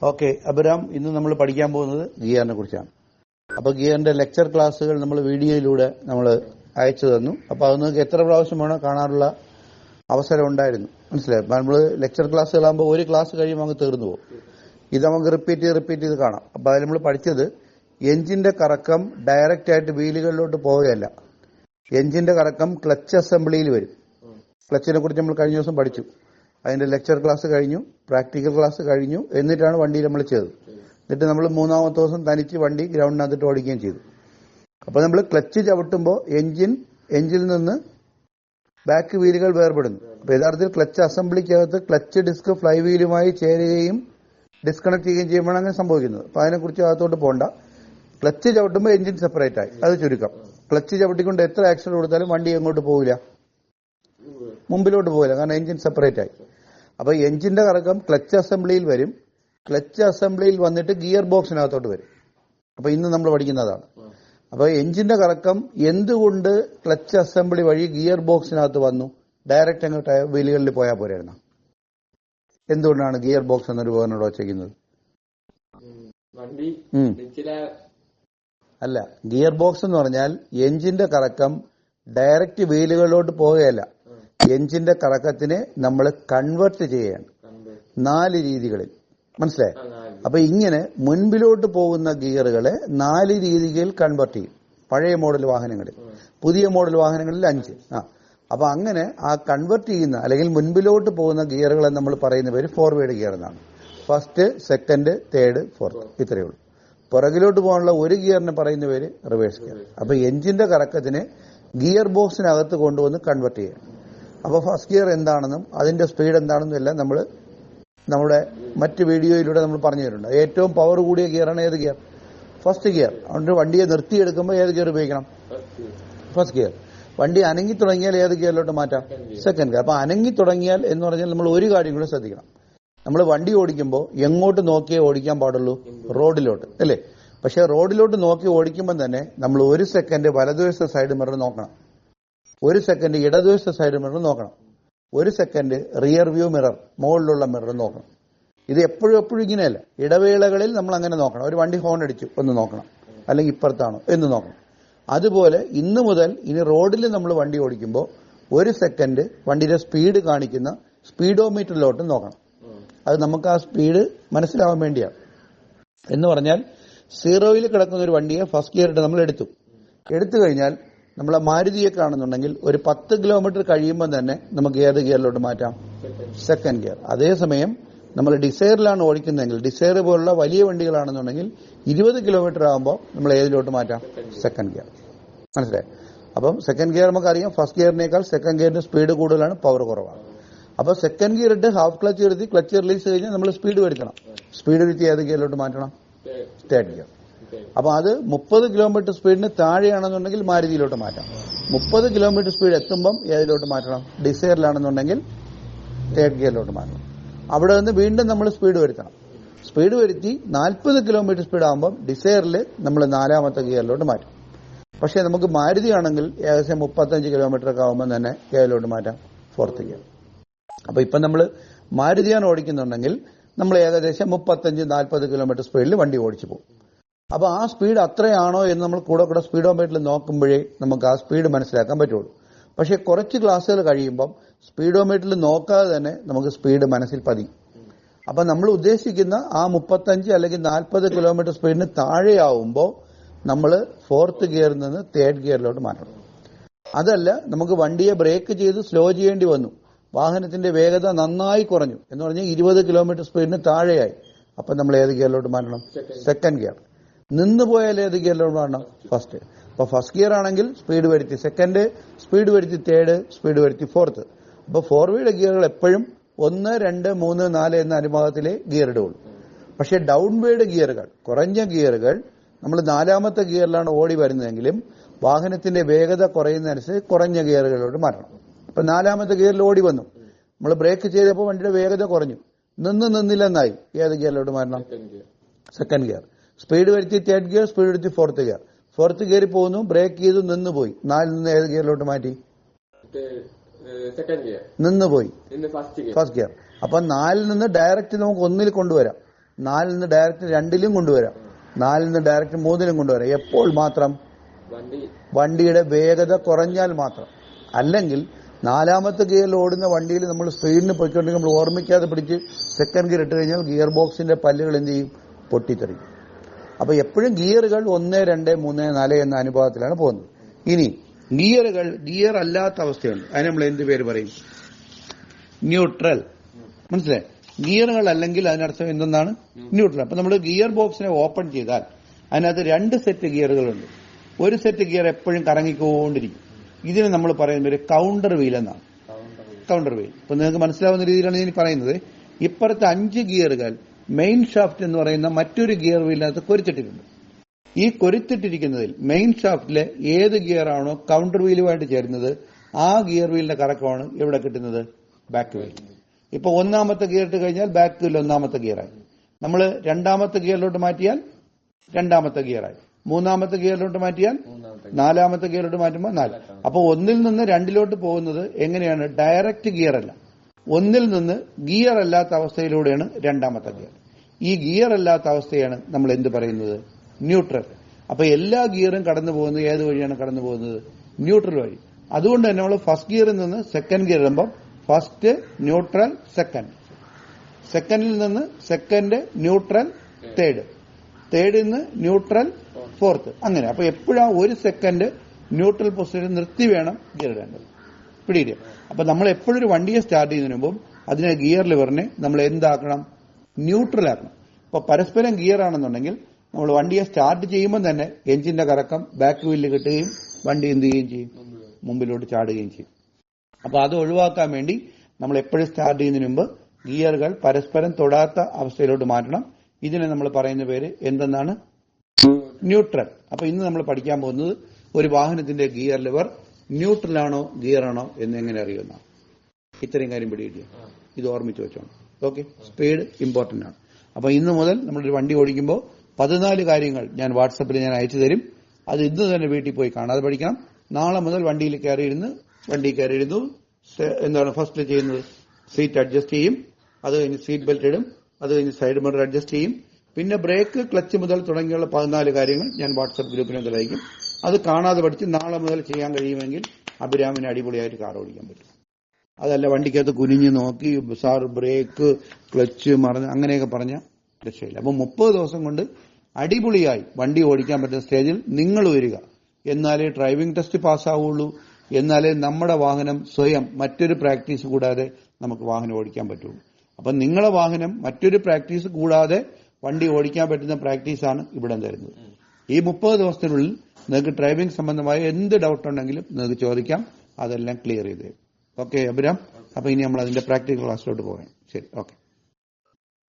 Okay Abram, ഇന്ന് നമ്മൾ പഠിക്കാൻ പോകുന്നത് ഗിയറിനെ കുറിച്ചാണ്. അപ്പോൾ ഗിയറിന്റെ ലെക്ചർ ക്ലാസ്സുകൾ നമ്മൾ വീഡിയോയിലൂടെ നമ്മൾ അയച്ചു തന്നു. അപ്പോൾ അത് നിങ്ങൾക്ക് എത്ര പ്രാവശ്യം വേണോ കാണാനുള്ള അവസരം ഉണ്ടായിരുന്നു, മനസ്സിലായി. നമ്മൾ ലെക്ചർ ക്ലാസ്സുകളാകുമ്പോൾ ഒരു ക്ലാസ് കഴിയുമ്പോൾ അങ്ങ് തീർന്നു പോകും. ഇത് നമുക്ക് റിപ്പീറ്റ് ചെയ്ത് കാണാം. അപ്പോൾ അതിൽ നമ്മൾ പഠിച്ചത് എഞ്ചിന്റെ കറക്കം ഡയറക്റ്റ് ആയിട്ട് വീലുകളിലോട്ട് പോവുകയല്ല. എഞ്ചിന്റെ കറക്കം ക്ലച്ച് അസംബ്ലിയിൽ വരും. ക്ലച്ചിനെ കുറിച്ച് നമ്മൾ കഴിഞ്ഞ ദിവസം പഠിച്ചു. അതിന്റെ ലെക്ചർ ക്ലാസ് കഴിഞ്ഞു, പ്രാക്ടിക്കൽ ക്ലാസ് കഴിഞ്ഞു, എന്നിട്ടാണ് വണ്ടി നമ്മൾ ചെയ്തത്. എന്നിട്ട് നമ്മൾ മൂന്നാമത്തെ ദിവസം തനിച്ച് വണ്ടി ഗ്രൗണ്ടിനകത്തിട്ട് ഓടിക്കുകയും ചെയ്തു. അപ്പോൾ നമ്മൾ ക്ലച്ച് ചവിട്ടുമ്പോൾ എഞ്ചിൽ നിന്ന് ബാക്ക് വീലുകൾ വേർപെടുന്നു. അപ്പോൾ യഥാർത്ഥത്തിൽ ക്ലച്ച് അസംബ്ലിക്കകത്ത് ക്ലച്ച് ഡിസ്ക് ഫ്ലൈ വീലുമായി ചേരുകയും ഡിസ്കണക്ട് ചെയ്യുകയും ചെയ്യുമ്പോഴാണ് അങ്ങനെ സംഭവിക്കുന്നത്. അപ്പോൾ അതിനെക്കുറിച്ച് അകത്തോട്ട് പോകണ്ട. ക്ലച്ച് ചവിട്ടുമ്പോൾ എഞ്ചിൻ സെപ്പറേറ്റ് ആയി, അത് ചുരുക്കം. ക്ലച്ച് ചവിട്ടിക്കൊണ്ട് എത്ര ആക്സിഡന്റ് കൊടുത്താലും വണ്ടി എങ്ങോട്ട് പോവില്ല, മുമ്പിലോട്ട് പോകില്ല, കാരണം എഞ്ചിൻ സെപ്പറേറ്റ് ആയി. അപ്പൊ എഞ്ചിന്റെ കറക്കം ക്ലച്ച് അസംബ്ലിയിൽ വരും. ക്ലച്ച് അസംബ്ലിയിൽ വന്നിട്ട് ഗിയർ ബോക്സിനകത്തോട്ട് വരും. അപ്പൊ ഇന്ന് നമ്മൾ പഠിക്കുന്നതാണ്. അപ്പൊ എഞ്ചിന്റെ കറക്കം എന്തുകൊണ്ട് ക്ലച്ച് അസംബ്ലി വഴി ഗിയർ ബോക്സിനകത്ത് വന്നു? ഡയറക്റ്റ് അങ്ങോട്ട് വീലുകളിൽ പോയാൽ പോരായിരുന്നു. എന്തുകൊണ്ടാണ് ഗിയർ ബോക്സ് എന്നൊരു ഉപകരണോട് വച്ചേക്കുന്നത്? അല്ല, ഗിയർ ബോക്സ് എന്ന് പറഞ്ഞാൽ എഞ്ചിന്റെ കറക്കം ഡയറക്റ്റ് വീലുകളിലോട്ട് പോവുകയല്ല. എഞ്ചിന്റെ കറക്കത്തിനെ നമ്മൾ കൺവേർട്ട് ചെയ്യുകയാണ് 4 രീതികളിൽ, മനസ്സിലായി. അപ്പൊ ഇങ്ങനെ മുൻപിലോട്ട് പോകുന്ന ഗിയറുകളെ 4 രീതിയിൽ കൺവേർട്ട് ചെയ്യും. പഴയ മോഡൽ വാഹനങ്ങളിൽ, പുതിയ മോഡൽ വാഹനങ്ങളിൽ 5. അപ്പൊ അങ്ങനെ ആ കൺവേർട്ട് ചെയ്യുന്ന അല്ലെങ്കിൽ മുൻപിലോട്ട് പോകുന്ന ഗിയറുകളെ നമ്മൾ പറയുന്ന പേര് ഫോർവേഡ് ഗിയർ എന്നാണ്. ഫസ്റ്റ്, സെക്കൻഡ്, തേർഡ്, ഫോർത്ത്, ഇത്രയേ ഉള്ളൂ. പുറകിലോട്ട് പോകാനുള്ള ഒരു ഗിയറിന് പറയുന്ന പേര് റിവേഴ്സ് ഗിയർ. അപ്പൊ എഞ്ചിന്റെ കറക്കത്തിനെ ഗിയർ ബോക്സിനകത്ത് കൊണ്ടുവന്ന് കൺവേർട്ട് ചെയ്യുക. അപ്പൊ ഫസ്റ്റ് ഗിയർ എന്താണെന്നും അതിന്റെ സ്പീഡ് എന്താണെന്നും എല്ലാം നമ്മൾ നമ്മുടെ മറ്റ് വീഡിയോയിലൂടെ നമ്മൾ പറഞ്ഞു തരുന്നുണ്ട്. ഏറ്റവും പവർ കൂടിയ ഗിയറാണ് ഏത് ഗിയർ? First gear. അതുകൊണ്ട് വണ്ടിയെ നിർത്തിയെടുക്കുമ്പോൾ ഏത് ഗിയർ ഉപയോഗിക്കണം? First gear. വണ്ടി അനങ്ങി തുടങ്ങിയാൽ ഏത് ഗിയറിലോട്ട് മാറ്റാം? Second gear. അപ്പൊ അനങ്ങി തുടങ്ങിയാൽ എന്ന് പറഞ്ഞാൽ നമ്മൾ ഒരു കാര്യം കൂടെ ശ്രദ്ധിക്കണം. നമ്മൾ വണ്ടി ഓടിക്കുമ്പോൾ എങ്ങോട്ട് നോക്കിയേ ഓടിക്കാൻ പാടുള്ളൂ? റോഡിലോട്ട്, അല്ലേ? പക്ഷെ റോഡിലോട്ട് നോക്കി ഓടിക്കുമ്പോൾ തന്നെ നമ്മൾ 1 സെക്കൻഡ് വലതുവശത്തെ സൈഡ് മിറർ നോക്കണം, 1 സെക്കൻഡ് ഇടതുവശത്തെ സൈഡ് മിറർ നോക്കണം, 1 സെക്കൻഡ് റിയർ വ്യൂ മിറർ മുകളിലുള്ള മിറർ നോക്കണം. ഇത് എപ്പോഴും ഇങ്ങനെയല്ല. ഇടവേളകളിൽ നമ്മൾ അങ്ങനെ നോക്കണം. ഒരു വണ്ടി ഹോൺ അടിച്ചു ഒന്ന് നോക്കണം, അല്ലെങ്കിൽ ഇപ്പുറത്താണോ എന്ന് നോക്കണം. അതുപോലെ ഇന്ന് മുതൽ ഇനി റോഡിൽ നമ്മൾ വണ്ടി ഓടിക്കുമ്പോൾ 1 സെക്കൻഡ് വണ്ടിയുടെ സ്പീഡ് കാണിക്കുന്ന സ്പീഡോമീറ്ററിലോട്ട് നോക്കണം. അത് നമുക്ക് ആ സ്പീഡ് മനസ്സിലാവാൻ വേണ്ടിയാണ്. എന്ന് പറഞ്ഞാൽ 0-ൽ കിടക്കുന്ന ഒരു വണ്ടിയെ ഫസ്റ്റ് ഗിയർ ഇട്ട് നമ്മൾ എടുത്തു കഴിഞ്ഞാൽ നമ്മളെ മാരുതിയെ കാണുന്നുണ്ടെങ്കിൽ ഒരു 10 കിലോമീറ്റർ കഴിയുമ്പോൾ തന്നെ നമുക്ക് ഏത് ഗിയറിലോട്ട് മാറ്റാം? Second gear. അതേസമയം നമ്മൾ ഡിസയറിലാണ് ഓടിക്കുന്നതെങ്കിൽ, ഡിസയർ പോലുള്ള വലിയ വണ്ടികളാണെന്നുണ്ടെങ്കിൽ 20 കിലോമീറ്റർ ആകുമ്പോൾ നമ്മൾ ഏതിലോട്ട് മാറ്റാം? Second gear. മനസ്സിലായി? അപ്പം സെക്കൻഡ് ഗിയർ നമുക്കറിയാം, ഫസ്റ്റ് ഗിയറിനേക്കാൾ സെക്കൻഡ് ഗിയറിന്റെ സ്പീഡ് കൂടുതലാണ്, പവർ കുറവാണ്. അപ്പൊ സെക്കൻഡ് ഗിയർ ഇട്ട് ഹാഫ് ക്ലച്ച് എടുത്ത് ക്ലച്ച് റിലീസ് കഴിഞ്ഞാൽ നമ്മൾ സ്പീഡ് വരുത്തണം. സ്പീഡ് വരുത്തി ഏത് ഗിയറിലോട്ട് മാറ്റണം? Third gear. അപ്പൊ അത് 30 കിലോമീറ്റർ സ്പീഡിന് താഴെയാണെന്നുണ്ടെങ്കിൽ മാരുതിയിലോട്ട് മാറ്റാം. 30 കിലോമീറ്റർ സ്പീഡ് എത്തുമ്പം ഏതിലോട്ട് മാറ്റണം? ഡിസയറിലാണെന്നുണ്ടെങ്കിൽ തേർഡ് ഗിയറിലോട്ട് മാറ്റണം. അവിടെ നിന്ന് വീണ്ടും നമ്മൾ സ്പീഡ് വരുത്തണം. സ്പീഡ് വരുത്തി 40 കിലോമീറ്റർ സ്പീഡ് ആകുമ്പോൾ ഡിസയറിൽ നമ്മൾ 4ാമത്തെ ഗിയറിലോട്ട് മാറ്റും. പക്ഷെ നമുക്ക് മാരുതി ആണെങ്കിൽ ഏകദേശം 35 കിലോമീറ്റർ ഒക്കെ ആകുമ്പോൾ തന്നെ ഗിയറിലോട്ട് മാറ്റാം, ഫോർത്ത് ഗിയർ. അപ്പൊ ഇപ്പൊ നമ്മൾ മാരുതിയാണ് ഓടിക്കുന്നുണ്ടെങ്കിൽ നമ്മൾ ഏകദേശം 35-40 കിലോമീറ്റർ സ്പീഡിൽ വണ്ടി ഓടിച്ചു പോകും. അപ്പൊ ആ സ്പീഡ് അത്രയാണോ എന്ന് നമ്മൾ കൂടെ സ്പീഡോമീറ്ററിൽ നോക്കുമ്പോഴേ നമുക്ക് ആ സ്പീഡ് മനസ്സിലാക്കാൻ പറ്റുള്ളൂ. പക്ഷെ കുറച്ച് ക്ലാസ്സുകൾ കഴിയുമ്പം സ്പീഡോമീറ്ററിൽ നോക്കാതെ തന്നെ നമുക്ക് സ്പീഡ് മനസ്സിൽ പതിയും. അപ്പൊ നമ്മൾ ഉദ്ദേശിക്കുന്ന ആ 35 അല്ലെങ്കിൽ 40 കിലോമീറ്റർ സ്പീഡിന് താഴെയാവുമ്പോൾ നമ്മൾ ഫോർത്ത് ഗിയറിൽ നിന്ന് തേർഡ് ഗിയറിലോട്ട് മാറ്റണം. അതല്ല, നമുക്ക് വണ്ടിയെ ബ്രേക്ക് ചെയ്ത് സ്ലോ ചെയ്യേണ്ടി വന്നു, വാഹനത്തിന്റെ വേഗത നന്നായി കുറഞ്ഞു എന്ന് പറഞ്ഞാൽ 20 കിലോമീറ്റർ സ്പീഡിന് താഴെയായി, അപ്പൊ നമ്മൾ ഏത് ഗിയറിലോട്ട് മാറ്റണം? Second gear. നിന്ന് പോയാൽ ഏത് ഗിയറിലോട്ട് മാറ്റണം? ഫസ്റ്റ്. അപ്പൊ ഫസ്റ്റ് ഗിയർ ആണെങ്കിൽ സ്പീഡ് വരുത്തി സെക്കൻഡ്, സ്പീഡ് വരുത്തി തേർഡ്, സ്പീഡ് വരുത്തി ഫോർത്ത്. അപ്പൊ ഫോർവേഡ് ഗിയറുകൾ എപ്പോഴും 1, 2, 3, 4 എന്ന അനുപാതത്തിലെ ഗിയർ ഇടുള്ളൂ. പക്ഷെ ഡൗൺവേഡ് ഗിയറുകൾ, കുറഞ്ഞ ഗിയറുകൾ നമ്മൾ 4ാമത്തെ ഗിയറിലാണ് ഓടി വരുന്നതെങ്കിലും വാഹനത്തിന്റെ വേഗത കുറയുന്നതനുസരിച്ച് കുറഞ്ഞ ഗിയറുകളിലോട്ട് മാറ്റണം. അപ്പൊ 4ാമത്തെ ഗിയറിൽ ഓടി വന്നു, നമ്മൾ ബ്രേക്ക് ചെയ്തപ്പോൾ വണ്ടിയുടെ വേഗത കുറഞ്ഞു, നിന്നില്ലെന്നായി, ഏത് ഗിയറിലോട്ട് മാറ്റണം? Second gear. സ്പീഡ് വരുത്തി തേർഡ് ഗിയർ, സ്പീഡ് വരുത്തി ഫോർത്ത് ഗിയർ. ഫോർത്ത് ഗിയറിൽ പോകുന്നു, ബ്രേക്ക് ചെയ്തു, നിന്നുപോയി, 4ൽ നിന്ന് ഏത് ഗിയറിലോട്ട് മാറ്റി? നിന്നുപോയി, ഫസ്റ്റ് ഗിയർ. അപ്പൊ 4ൽ നിന്ന് ഡയറക്റ്റ് നമുക്ക് 1ൽ കൊണ്ടുവരാം. 4 നിന്ന് ഡയറക്റ്റ് 2-ലും കൊണ്ടുവരാം, 4 നിന്ന് ഡയറക്റ്റ് 3-ലും കൊണ്ടുവരാം. എപ്പോൾ മാത്രം? വണ്ടിയുടെ വേഗത കുറഞ്ഞാൽ മാത്രം. അല്ലെങ്കിൽ 4ാമത്തെ ഗിയറിൽ ഓടുന്ന വണ്ടിയിൽ നമ്മൾ സ്പീഡിന് പോയിക്കൊണ്ടെങ്കിൽ നമ്മൾ ഓർമ്മിക്കാതെ പിടിച്ച് സെക്കൻഡ് ഗിയർ ഇട്ട് കഴിഞ്ഞാൽ ഗിയർ ബോക്സിന്റെ പല്ലുകൾ എന്ത് ചെയ്യും? പൊട്ടിത്തെറിക്കും. അപ്പൊ എപ്പോഴും ഗിയറുകൾ 1, 2, 3, 4 എന്ന അനുപാതത്തിലാണ് പോകുന്നത്. ഇനി ഗിയർ അല്ലാത്ത അവസ്ഥയുണ്ട്. അതിന് നമ്മൾ എന്ത് പേര് പറയും? ന്യൂട്രൽ. മനസ്സിലായി? ഗിയറുകൾ അല്ലെങ്കിൽ അതിനർത്ഥം എന്തെന്നാണ്? ന്യൂട്രൽ. അപ്പൊ നമ്മൾ ഗിയർ ബോക്സിനെ ഓപ്പൺ ചെയ്താൽ അതിനകത്ത് 2 സെറ്റ് ഗിയറുകളുണ്ട്. ഒരു സെറ്റ് ഗിയർ എപ്പോഴും കറങ്ങിക്കൊണ്ടിരിക്കും. ഇതിന് നമ്മൾ പറയുന്ന ഒരു കൗണ്ടർ വീൽ എന്നാണ്. Counter wheel. ഇപ്പൊ നിങ്ങൾക്ക് മനസ്സിലാവുന്ന രീതിയിലാണ് ഞാൻ പറയുന്നത്. ഇപ്പുറത്തെ 5 ഗിയറുകൾ മെയിൻ ഷാഫ്റ്റ് എന്ന് പറയുന്ന മറ്റൊരു ഗിയർ വീലിനകത്ത് കൊരുത്തിട്ടിട്ടുണ്ട്. ഈ കൊരുത്തിട്ടിരിക്കുന്നതിൽ മെയിൻ ഷാഫ്റ്റിലെ ഏത് ഗിയറാണോ കൗണ്ടർ വീലുമായിട്ട് ചേരുന്നത് ആ ഗിയർ വീലിന്റെ കറക്കമാണ് എവിടെ കിട്ടുന്നത്? Back wheel. ഇപ്പൊ 1ാമത്തെ ഗിയർ ഇട്ട് കഴിഞ്ഞാൽ ബാക്ക് വീൽ 1ാമത്തെ ഗിയറായി. നമ്മൾ 2ാമത്തെ ഗിയറിലോട്ട് മാറ്റിയാൽ 2ാമത്തെ ഗിയറായി. 3ാമത്തെ ഗിയറിലോട്ട് മാറ്റിയാൽ 4ാമത്തെ ഗിയറിലോട്ട് മാറ്റുമ്പോൾ 4. അപ്പൊ 1-ൽ നിന്ന് 2-ലോട്ട് പോകുന്നത് എങ്ങനെയാണ്? ഡയറക്റ്റ് ഗിയർ അല്ല. 1-ൽ നിന്ന് ഗിയർ അല്ലാത്ത അവസ്ഥയിലൂടെയാണ് 2ാമത്തെ ഗിയർ. ഈ ഗിയർ അല്ലാത്ത അവസ്ഥയാണ് നമ്മൾ എന്ത് പറയുന്നത്? ന്യൂട്രൽ. അപ്പൊ എല്ലാ ഗിയറും കടന്നു പോകുന്നത് ഏത് വഴിയാണ് കടന്നു പോകുന്നത്? ന്യൂട്രൽ വഴി. അതുകൊണ്ട് തന്നെ നമ്മൾ ഫസ്റ്റ് ഗിയറിൽ നിന്ന് സെക്കൻഡ് ഗിയർ ഇടുമ്പോൾ ഫസ്റ്റ്, ന്യൂട്രൽ, സെക്കൻഡ്. സെക്കൻഡിൽ നിന്ന് സെക്കൻഡ്, ന്യൂട്രൽ, തേർഡ്. തേർഡിൽ നിന്ന് ന്യൂട്രൽ, ഫോർത്ത്. അങ്ങനെ. അപ്പൊ എപ്പോഴാ ഒരു സെക്കൻഡ് ന്യൂട്രൽ പൊസിഷൻ നിർത്തി വേണം ഗിയർ ഇടേണ്ടത്. പിടിയില്ല. അപ്പൊ നമ്മൾ എപ്പോഴും ഒരു വണ്ടിയെ സ്റ്റാർട്ട് ചെയ്യുന്നതിന് മുമ്പും അതിനെ ഗിയർ ലിവറിനെ നമ്മൾ എന്താക്കണം? ന്യൂട്രൽ ആക്കണം. അപ്പൊ പരസ്പരം ഗിയർ ആണെന്നുണ്ടെങ്കിൽ നമ്മൾ വണ്ടിയെ സ്റ്റാർട്ട് ചെയ്യുമ്പോൾ തന്നെ എഞ്ചിന്റെ കറക്കം ബാക്ക് വീലിൽ കിട്ടുകയും വണ്ടി എന്ത് ചെയ്യുകയും ചെയ്യും? മുമ്പിലോട്ട് ചാടുകയും ചെയ്യും. അപ്പൊ അത് ഒഴിവാക്കാൻ വേണ്ടി നമ്മൾ എപ്പോഴും സ്റ്റാർട്ട് ചെയ്യുന്നതിന് മുമ്പ് ഗിയറുകൾ പരസ്പരം തൊടാത്ത അവസ്ഥയിലോട്ട് മാറ്റണം. ഇതിനെ നമ്മൾ പറയുന്ന പേര് എന്തെന്നാണ്? ന്യൂട്രൽ. അപ്പൊ ഇന്ന് നമ്മൾ പഠിക്കാൻ പോകുന്നത് ഒരു വാഹനത്തിന്റെ ഗിയർ ലിവർ ന്യൂട്രൽ ആണോ ഗിയർ ആണോ എന്ന് എങ്ങനെ അറിയുന്നതാണ്. ഇത്രയും കാര്യം പിടികിട്ടിയ ഇത് ഓർമ്മിച്ച് വെച്ചോണം. ഓക്കെ. സ്പീഡ് ഇമ്പോർട്ടന്റ് ആണ്. അപ്പൊ ഇന്ന് മുതൽ നമ്മളൊരു വണ്ടി ഓടിക്കുമ്പോൾ 14 കാര്യങ്ങൾ ഞാൻ വാട്സപ്പിൽ അയച്ചു തരും. അത് ഇന്ന് തന്നെ വീട്ടിൽ പോയി കാണാതെ പഠിക്കണം. നാളെ മുതൽ വണ്ടിയിൽ കയറിയിരുന്ന് എന്താണ് ഫസ്റ്റ് ചെയ്യുന്നത്? സീറ്റ് അഡ്ജസ്റ്റ് ചെയ്യും. അത് കഴിഞ്ഞ് സീറ്റ് ബെൽറ്റ് ഇടും. അത് കഴിഞ്ഞ് സൈഡ് മിറർ അഡ്ജസ്റ്റ് ചെയ്യും. പിന്നെ ബ്രേക്ക്, ക്ലച്ച് മുതൽ തുടങ്ങിയുള്ള 14 കാര്യങ്ങൾ ഞാൻ വാട്സപ്പ് ഗ്രൂപ്പിനകത്ത് അയക്കും. അത് കാണാതെ പഠിച്ച് നാളെ മുതൽ ചെയ്യാൻ കഴിയുമെങ്കിൽ അഭിരാമിന് അടിപൊളിയായിട്ട് കാർ ഓടിക്കാൻ പറ്റും. അതല്ല വണ്ടിക്കകത്ത് കുനിഞ്ഞ് നോക്കി സാർ ബ്രേക്ക്, ക്ലച്ച് മറന്ന് അങ്ങനെയൊക്കെ പറഞ്ഞാൽ രക്ഷയില്ല. അപ്പൊ 30 ദിവസം കൊണ്ട് അടിപൊളിയായി വണ്ടി ഓടിക്കാൻ പറ്റുന്ന സ്റ്റേജിൽ നിങ്ങൾ വരിക. എന്നാലേ ഡ്രൈവിംഗ് ടെസ്റ്റ് പാസ്സാവുള്ളൂ. എന്നാലേ നമ്മുടെ വാഹനം സ്വയം മറ്റൊരു പ്രാക്ടീസ് കൂടാതെ നമുക്ക് വാഹനം ഓടിക്കാൻ പറ്റുള്ളൂ. അപ്പൊ നിങ്ങളെ വാഹനം മറ്റൊരു പ്രാക്ടീസ് കൂടാതെ വണ്ടി ഓടിക്കാൻ പറ്റുന്ന പ്രാക്ടീസാണ് ഇവിടെ തരുന്നത്. ഈ 30 ദിവസത്തിനുള്ളിൽ നിങ്ങൾക്ക് ഡ്രൈവിംഗ് സംബന്ധമായ എന്ത് ഡൗട്ട് ഉണ്ടെങ്കിലും നിങ്ങൾക്ക് ചോദിക്കാം. അതെല്ലാം ക്ലിയർ ചെയ്ത് തരും. ഓക്കെ അഭിരാം. അപ്പൊ ഇനി നമ്മൾ അതിന്റെ പ്രാക്ടിക്കൽ ക്ലാസ്സിലോട്ട് പോകാം. ശരി. ഓക്കെ.